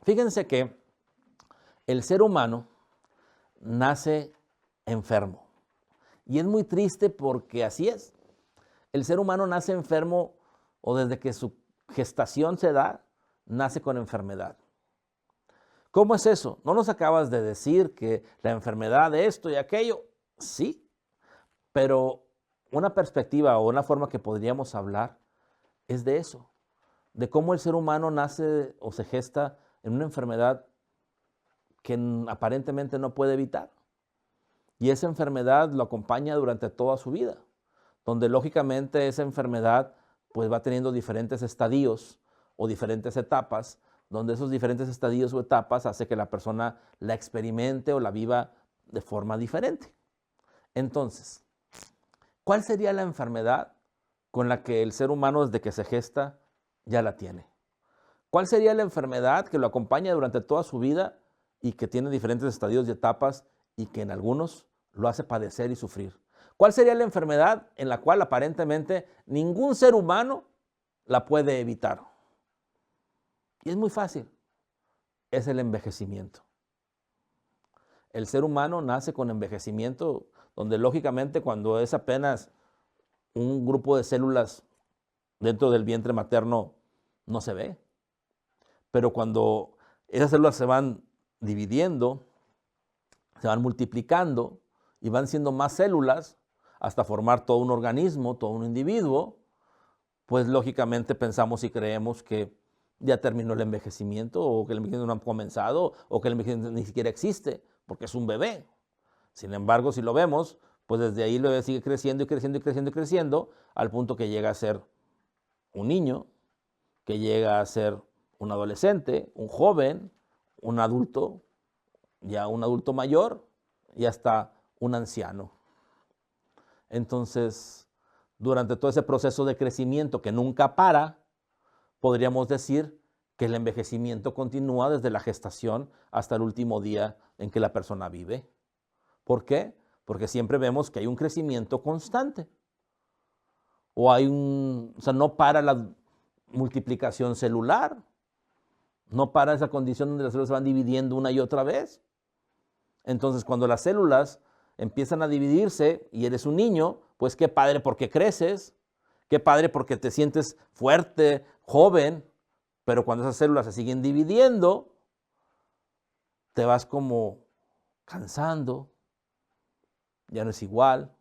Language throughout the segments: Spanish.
Fíjense que el ser humano nace enfermo. Y es muy triste porque así es. El ser humano nace enfermo o desde que su gestación se da, nace con enfermedad. ¿Cómo es eso? ¿No nos acabas de decir que la enfermedad de esto y aquello? Sí, pero una perspectiva o una forma que podríamos hablar es de eso, de cómo el ser humano nace o se gesta en una enfermedad que aparentemente no puede evitar. Y esa enfermedad lo acompaña durante toda su vida, donde lógicamente esa enfermedad pues va teniendo diferentes estadios o diferentes etapas, donde esos diferentes estadios o etapas hace que la persona la experimente o la viva de forma diferente. Entonces, ¿cuál sería la enfermedad con la que el ser humano desde que se gesta ya la tiene? ¿Cuál sería la enfermedad que lo acompaña durante toda su vida y que tiene diferentes estadios y etapas y que en algunos lo hace padecer y sufrir? ¿Cuál sería la enfermedad en la cual aparentemente ningún ser humano la puede evitar? Y es muy fácil, es el envejecimiento. El ser humano nace con envejecimiento, donde lógicamente cuando es apenas un grupo de células dentro del vientre materno no se ve. Pero cuando esas células se van dividiendo, se van multiplicando y van siendo más células hasta formar todo un organismo, todo un individuo, pues lógicamente pensamos y creemos que ya terminó el envejecimiento o que el envejecimiento no ha comenzado o que el envejecimiento ni siquiera existe porque es un bebé. Sin embargo, si lo vemos, pues desde ahí el bebé sigue creciendo y creciendo y creciendo y creciendo al punto que llega a ser un niño, que llega a ser un adolescente, un joven, un adulto, ya un adulto mayor y hasta un anciano. Entonces, durante todo ese proceso de crecimiento que nunca para, podríamos decir que el envejecimiento continúa desde la gestación hasta el último día en que la persona vive. ¿Por qué? Porque siempre vemos que hay un crecimiento constante. O sea, no para la multiplicación celular, no para esa condición donde las células se van dividiendo una y otra vez. Entonces, cuando las células empiezan a dividirse y eres un niño, pues qué padre porque creces, qué padre porque te sientes fuerte, joven, pero cuando esas células se siguen dividiendo, te vas como cansando, ya no es igual.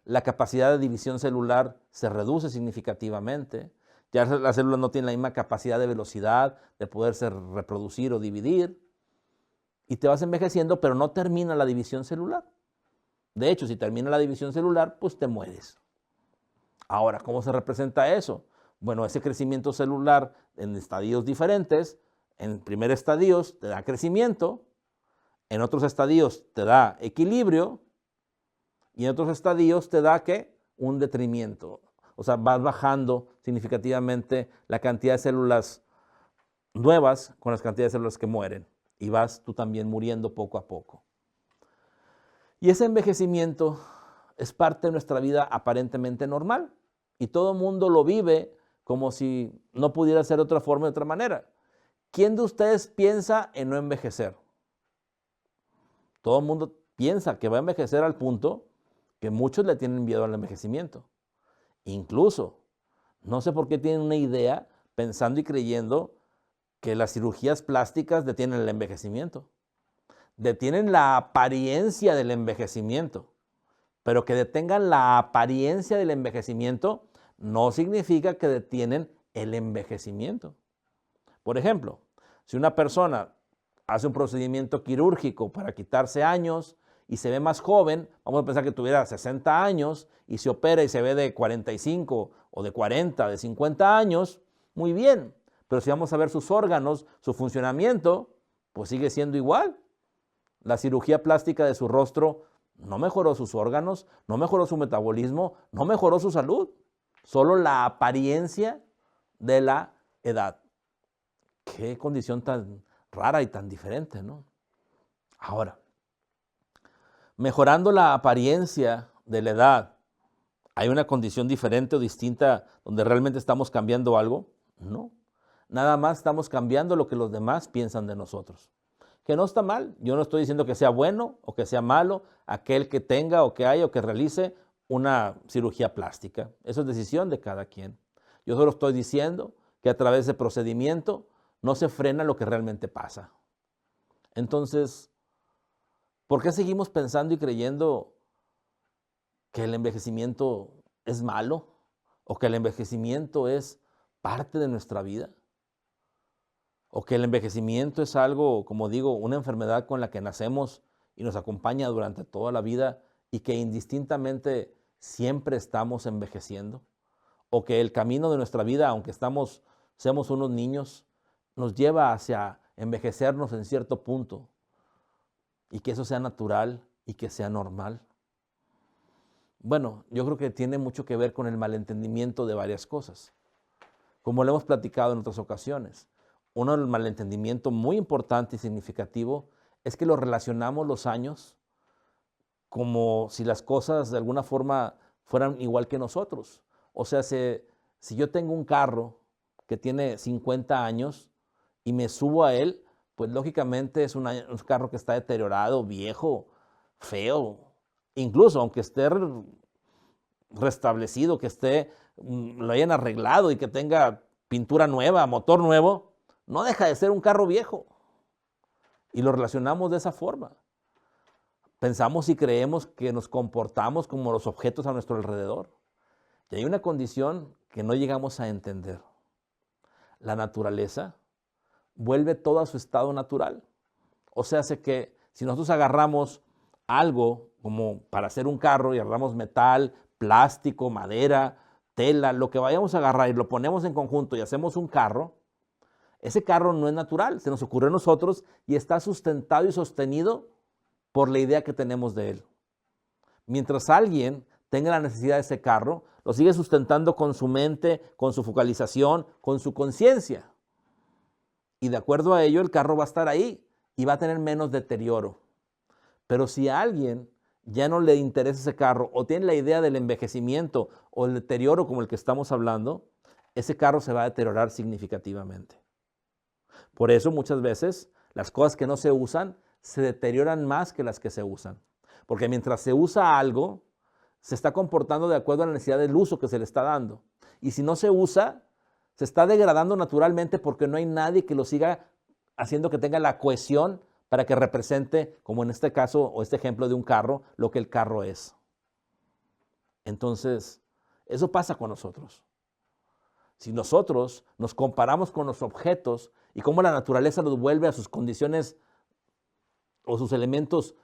La capacidad de división celular se reduce significativamente. Ya las células no tienen la misma capacidad de velocidad de poderse reproducir o dividir. Y te vas envejeciendo, pero no termina la división celular. De hecho, si termina la división celular, pues te mueres. Ahora, ¿cómo se representa eso? Bueno, ese crecimiento celular en estadios diferentes, en primer estadios te da crecimiento, en otros estadios te da equilibrio y en otros estadios te da ¿qué? Un detrimento. O sea, vas bajando significativamente la cantidad de células nuevas con las cantidades de células que mueren y vas tú también muriendo poco a poco. Y ese envejecimiento es parte de nuestra vida aparentemente normal y todo el mundo lo vive como si no pudiera ser de otra forma, de otra manera. ¿Quién de ustedes piensa en no envejecer? Todo el mundo piensa que va a envejecer al punto que muchos le tienen miedo al envejecimiento. Incluso, no sé por qué tienen una idea pensando y creyendo que las cirugías plásticas detienen el envejecimiento. Detienen la apariencia del envejecimiento, pero que detengan la apariencia del envejecimiento no significa que detienen el envejecimiento. Por ejemplo, si una persona hace un procedimiento quirúrgico para quitarse años y se ve más joven, vamos a pensar que tuviera 60 años y se opera y se ve de 45 o de 40, de 50 años, muy bien. Pero si vamos a ver sus órganos, su funcionamiento, pues sigue siendo igual. La cirugía plástica de su rostro no mejoró sus órganos, no mejoró su metabolismo, no mejoró su salud. Solo la apariencia de la edad. Qué condición tan rara y tan diferente, ¿no? Ahora, mejorando la apariencia de la edad, ¿hay una condición diferente o distinta donde realmente estamos cambiando algo? No. Nada más estamos cambiando lo que los demás piensan de nosotros. Que no está mal. Yo no estoy diciendo que sea bueno o que sea malo aquel que tenga o que haya o que realice una cirugía plástica. Eso es decisión de cada quien. Yo solo estoy diciendo que a través de procedimiento no se frena lo que realmente pasa. Entonces, ¿por qué seguimos pensando y creyendo que el envejecimiento es malo o que el envejecimiento es parte de nuestra vida? O que el envejecimiento es algo, como digo, una enfermedad con la que nacemos y nos acompaña durante toda la vida y que indistintamente siempre estamos envejeciendo. O que el camino de nuestra vida, aunque seamos unos niños, nos lleva hacia envejecernos en cierto punto y que eso sea natural y que sea normal. Bueno, yo creo que tiene mucho que ver con el malentendimiento de varias cosas. Como lo hemos platicado en otras ocasiones, uno del malentendimiento muy importante y significativo es que lo relacionamos los años como si las cosas de alguna forma fueran igual que nosotros. O sea, si yo tengo un carro que tiene 50 años y me subo a él, pues lógicamente es un carro que está deteriorado, viejo, feo. Incluso aunque esté restablecido, lo hayan arreglado y que tenga pintura nueva, motor nuevo, no deja de ser un carro viejo. Y lo relacionamos de esa forma. Pensamos y creemos que nos comportamos como los objetos a nuestro alrededor. Y hay una condición que no llegamos a entender. La naturaleza vuelve todo a su estado natural. O sea, hace que si nosotros agarramos algo como para hacer un carro y agarramos metal, plástico, madera, tela, lo que vayamos a agarrar y lo ponemos en conjunto y hacemos un carro, ese carro no es natural, se nos ocurrió a nosotros y está sustentado y sostenido por la idea que tenemos de él. Mientras alguien tenga la necesidad de ese carro, lo sigue sustentando con su mente, con su focalización, con su conciencia. Y de acuerdo a ello, el carro va a estar ahí y va a tener menos deterioro. Pero si a alguien ya no le interesa ese carro o tiene la idea del envejecimiento o el deterioro como el que estamos hablando, ese carro se va a deteriorar significativamente. Por eso muchas veces las cosas que no se usan se deterioran más que las que se usan. Porque mientras se usa algo, se está comportando de acuerdo a la necesidad del uso que se le está dando. Y si no se usa, se está degradando naturalmente porque no hay nadie que lo siga haciendo que tenga la cohesión para que represente, como en este caso o este ejemplo de un carro, lo que el carro es. Entonces, eso pasa con nosotros. Si nosotros nos comparamos con los objetos y cómo la naturaleza los vuelve a sus condiciones o sus elementos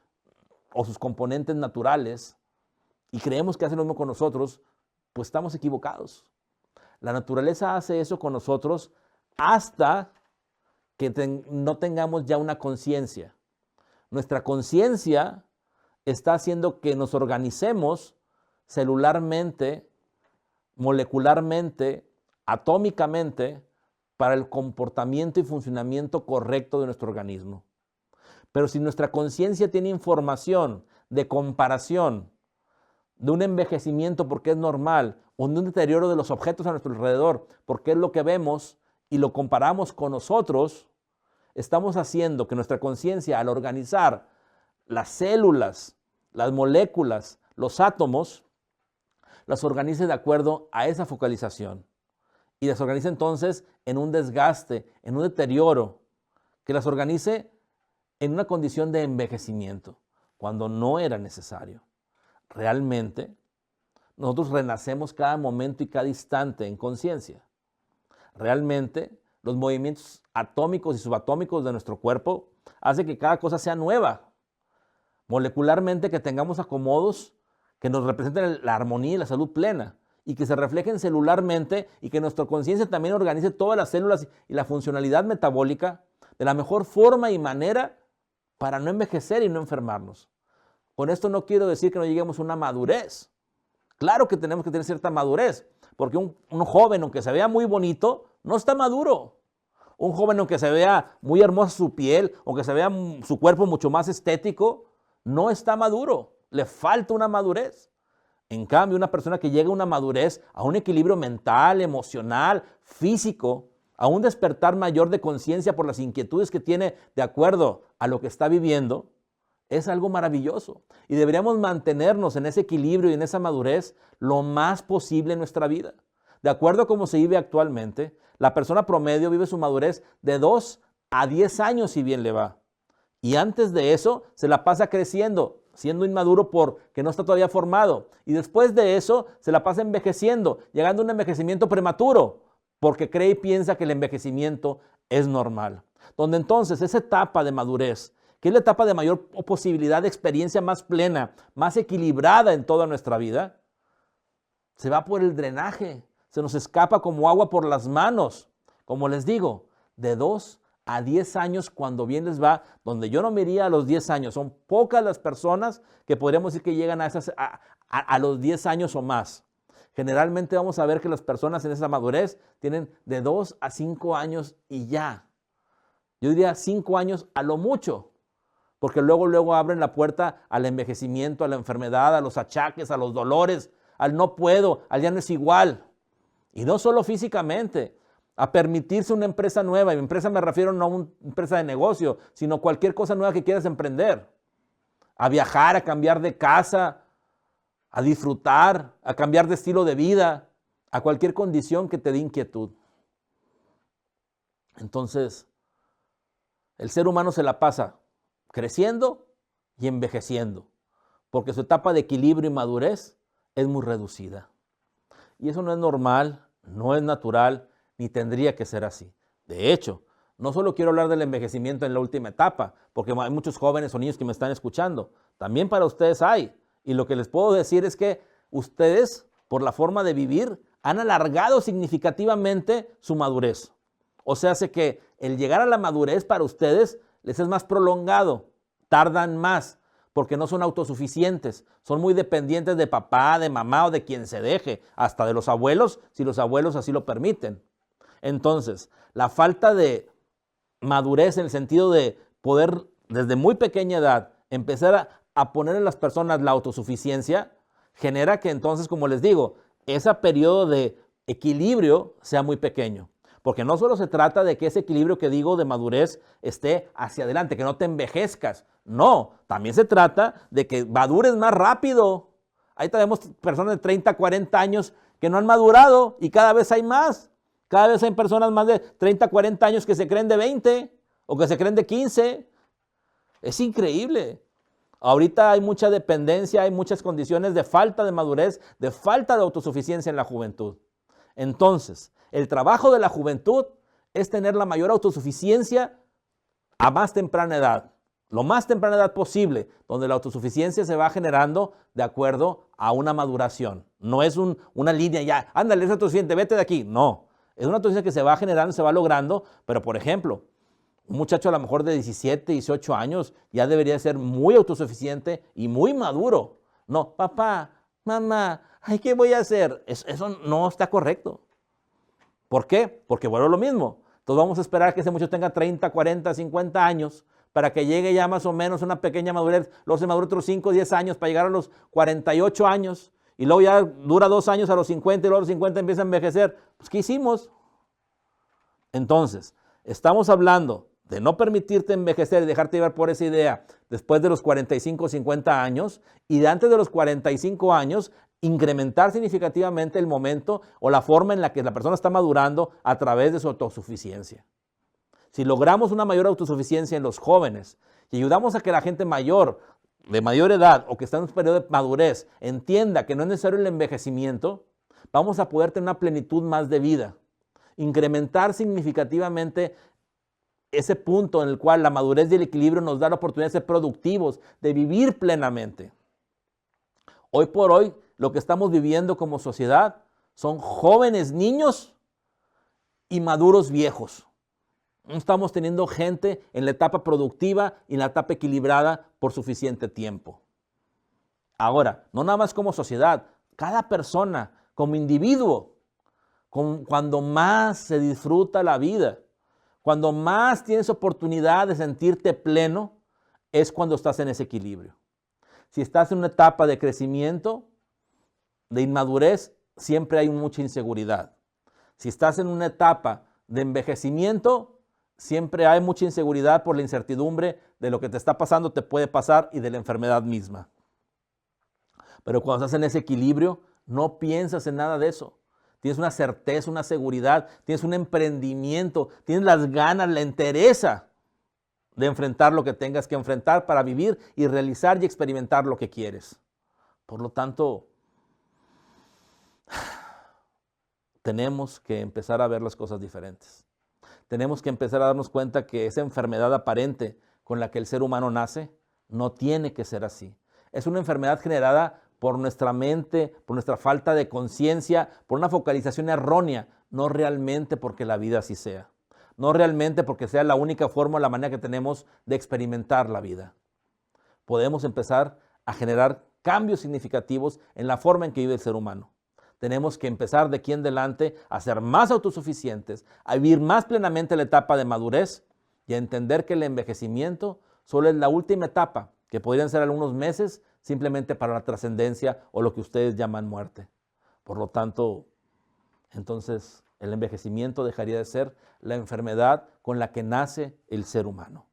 o sus componentes naturales y creemos que hace lo mismo con nosotros, pues estamos equivocados. La naturaleza hace eso con nosotros hasta que no tengamos ya una conciencia. Nuestra conciencia está haciendo que nos organicemos celularmente, molecularmente, atómicamente, para el comportamiento y funcionamiento correcto de nuestro organismo. Pero si nuestra conciencia tiene información de comparación, de un envejecimiento porque es normal, o de un deterioro de los objetos a nuestro alrededor, porque es lo que vemos y lo comparamos con nosotros, estamos haciendo que nuestra conciencia, al organizar las células, las moléculas, los átomos, las organice de acuerdo a esa focalización. Y las organice entonces en un desgaste, en un deterioro, que las organice en una condición de envejecimiento, cuando no era necesario. Realmente, nosotros renacemos cada momento y cada instante en conciencia. Realmente, los movimientos atómicos y subatómicos de nuestro cuerpo hacen que cada cosa sea nueva. Molecularmente, que tengamos acomodos que nos representen la armonía y la salud plena y que se reflejen celularmente y que nuestra conciencia también organice todas las células y la funcionalidad metabólica de la mejor forma y manera para no envejecer y no enfermarnos. Con esto no quiero decir que no lleguemos a una madurez. Claro que tenemos que tener cierta madurez, porque un joven, aunque se vea muy bonito, no está maduro. Un joven, aunque se vea muy hermosa su piel, aunque se vea su cuerpo mucho más estético, no está maduro. Le falta una madurez. En cambio, una persona que llega a una madurez, a un equilibrio mental, emocional, físico, a un despertar mayor de conciencia por las inquietudes que tiene de acuerdo a lo que está viviendo, es algo maravilloso. Y deberíamos mantenernos en ese equilibrio y en esa madurez lo más posible en nuestra vida. De acuerdo a cómo se vive actualmente, la persona promedio vive su madurez de 2 a 10 años si bien le va. Y antes de eso se la pasa creciendo, siendo inmaduro porque no está todavía formado. Y después de eso se la pasa envejeciendo, llegando a un envejecimiento prematuro, porque cree y piensa que el envejecimiento es normal. Donde entonces esa etapa de madurez, que es la etapa de mayor posibilidad de experiencia más plena, más equilibrada en toda nuestra vida, se va por el drenaje, se nos escapa como agua por las manos. Como les digo, de 2 a 10 años cuando bien les va, donde yo no me iría a los 10 años. Son pocas las personas que podríamos decir que llegan a los 10 años o más. Generalmente vamos a ver que las personas en esa madurez tienen de 2 a 5 años y ya. Yo diría 5 años a lo mucho, porque luego abren la puerta al envejecimiento, a la enfermedad, a los achaques, a los dolores, al no puedo, al ya no es igual. Y no solo físicamente, a permitirse una empresa nueva. Y empresa me refiero no a una empresa de negocio, sino cualquier cosa nueva que quieras emprender. A viajar, a cambiar de casa, a disfrutar, a cambiar de estilo de vida, a cualquier condición que te dé inquietud. Entonces, el ser humano se la pasa creciendo y envejeciendo, porque su etapa de equilibrio y madurez es muy reducida. Y eso no es normal, no es natural, ni tendría que ser así. De hecho, no solo quiero hablar del envejecimiento en la última etapa, porque hay muchos jóvenes o niños que me están escuchando. También para ustedes hay. Y lo que les puedo decir es que ustedes, por la forma de vivir, han alargado significativamente su madurez. O sea, hace que el llegar a la madurez para ustedes les es más prolongado, tardan más, porque no son autosuficientes, son muy dependientes de papá, de mamá o de quien se deje, hasta de los abuelos, si los abuelos así lo permiten. Entonces, la falta de madurez en el sentido de poder, desde muy pequeña edad, empezar a poner en las personas la autosuficiencia, genera que entonces, como les digo, ese periodo de equilibrio sea muy pequeño. Porque no solo se trata de que ese equilibrio que digo de madurez esté hacia adelante, que no te envejezcas. No, también se trata de que madures más rápido. Ahí tenemos personas de 30, 40 años que no han madurado y cada vez hay más. Cada vez hay personas más de 30, 40 años que se creen de 20 o que se creen de 15. Es increíble. Ahorita hay mucha dependencia, hay muchas condiciones de falta de madurez, de falta de autosuficiencia en la juventud. Entonces, el trabajo de la juventud es tener la mayor autosuficiencia a más temprana edad, lo más temprana edad posible, donde la autosuficiencia se va generando de acuerdo a una maduración. No es una línea ya, ándale, es autosuficiente, vete de aquí. No, es una autosuficiencia que se va generando, se va logrando, pero por ejemplo, un muchacho a lo mejor de 17, 18 años ya debería ser muy autosuficiente y muy maduro. No, papá, mamá, ay, ¿qué voy a hacer? Eso no está correcto. ¿Por qué? Porque vuelvo a lo mismo. Entonces vamos a esperar que ese muchacho tenga 30, 40, 50 años para que llegue ya más o menos una pequeña madurez. Luego se madura otros 5, 10 años para llegar a los 48 años. Y luego ya dura 2 años a los 50 y luego a los 50 empieza a envejecer. Pues, ¿qué hicimos? Entonces, estamos hablando de no permitirte envejecer y dejarte llevar por esa idea después de los 45 o 50 años y de antes de los 45 años incrementar significativamente el momento o la forma en la que la persona está madurando a través de su autosuficiencia. Si logramos una mayor autosuficiencia en los jóvenes y ayudamos a que la gente mayor, de mayor edad o que está en un periodo de madurez, entienda que no es necesario el envejecimiento, vamos a poder tener una plenitud más de vida. Incrementar significativamente ese punto en el cual la madurez y el equilibrio nos da la oportunidad de ser productivos, de vivir plenamente. Hoy por hoy, lo que estamos viviendo como sociedad son jóvenes niños y maduros viejos. No estamos teniendo gente en la etapa productiva y en la etapa equilibrada por suficiente tiempo. Ahora, no nada más como sociedad, cada persona como individuo, cuando más se disfruta la vida, cuando más tienes oportunidad de sentirte pleno, es cuando estás en ese equilibrio. Si estás en una etapa de crecimiento, de inmadurez, siempre hay mucha inseguridad. Si estás en una etapa de envejecimiento, siempre hay mucha inseguridad por la incertidumbre de lo que te está pasando, te puede pasar y de la enfermedad misma. Pero cuando estás en ese equilibrio, no piensas en nada de eso. Tienes una certeza, una seguridad, tienes un emprendimiento, tienes las ganas, la entereza de enfrentar lo que tengas que enfrentar para vivir y realizar y experimentar lo que quieres. Por lo tanto, tenemos que empezar a ver las cosas diferentes. Tenemos que empezar a darnos cuenta que esa enfermedad aparente con la que el ser humano nace no tiene que ser así. Es una enfermedad generada por nuestra mente, por nuestra falta de conciencia, por una focalización errónea, no realmente porque la vida así sea. No realmente porque sea la única forma o la manera que tenemos de experimentar la vida. Podemos empezar a generar cambios significativos en la forma en que vive el ser humano. Tenemos que empezar de aquí en adelante a ser más autosuficientes, a vivir más plenamente la etapa de madurez y a entender que el envejecimiento solo es la última etapa, que podrían ser algunos meses simplemente para la trascendencia o lo que ustedes llaman muerte. Por lo tanto, entonces el envejecimiento dejaría de ser la enfermedad con la que nace el ser humano.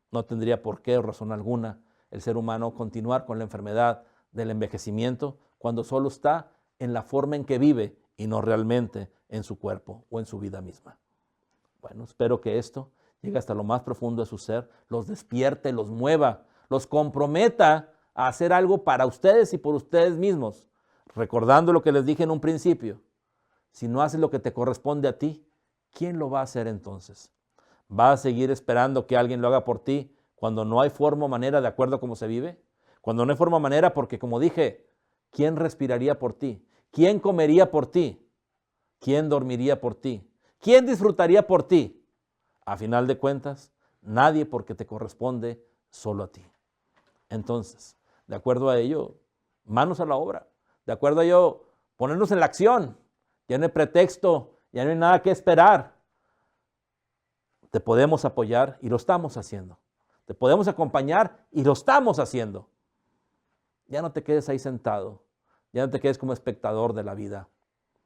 No tendría por qué o razón alguna el ser humano continuar con la enfermedad del envejecimiento cuando solo está en la forma en que vive y no realmente en su cuerpo o en su vida misma. Bueno, espero que esto llegue hasta lo más profundo de su ser, los despierte, los mueva, los comprometa a hacer algo para ustedes y por ustedes mismos, recordando lo que les dije en un principio. Si no haces lo que te corresponde a ti, ¿quién lo va a hacer entonces? ¿Vas a seguir esperando que alguien lo haga por ti cuando no hay forma o manera de acuerdo a cómo se vive? Cuando no hay forma o manera porque, como dije, ¿quién respiraría por ti? ¿Quién comería por ti? ¿Quién dormiría por ti? ¿Quién disfrutaría por ti? A final de cuentas, nadie, porque te corresponde solo a ti. Entonces, de acuerdo a ello, manos a la obra. De acuerdo a ello, ponernos en la acción. Ya no hay pretexto, ya no hay nada que esperar. Te podemos apoyar y lo estamos haciendo. Te podemos acompañar y lo estamos haciendo. Ya no te quedes ahí sentado. Ya no te quedes como espectador de la vida.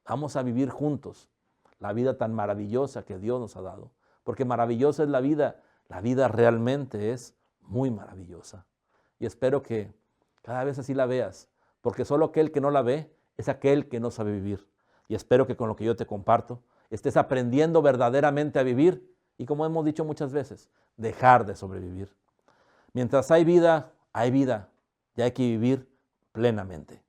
Vamos a vivir juntos la vida tan maravillosa que Dios nos ha dado. Porque maravillosa es la vida. La vida realmente es muy maravillosa. Y espero que cada vez así la veas. Porque solo aquel que no la ve es aquel que no sabe vivir. Y espero que con lo que yo te comparto estés aprendiendo verdaderamente a vivir y, como hemos dicho muchas veces, dejar de sobrevivir. Mientras hay vida y hay que vivir plenamente.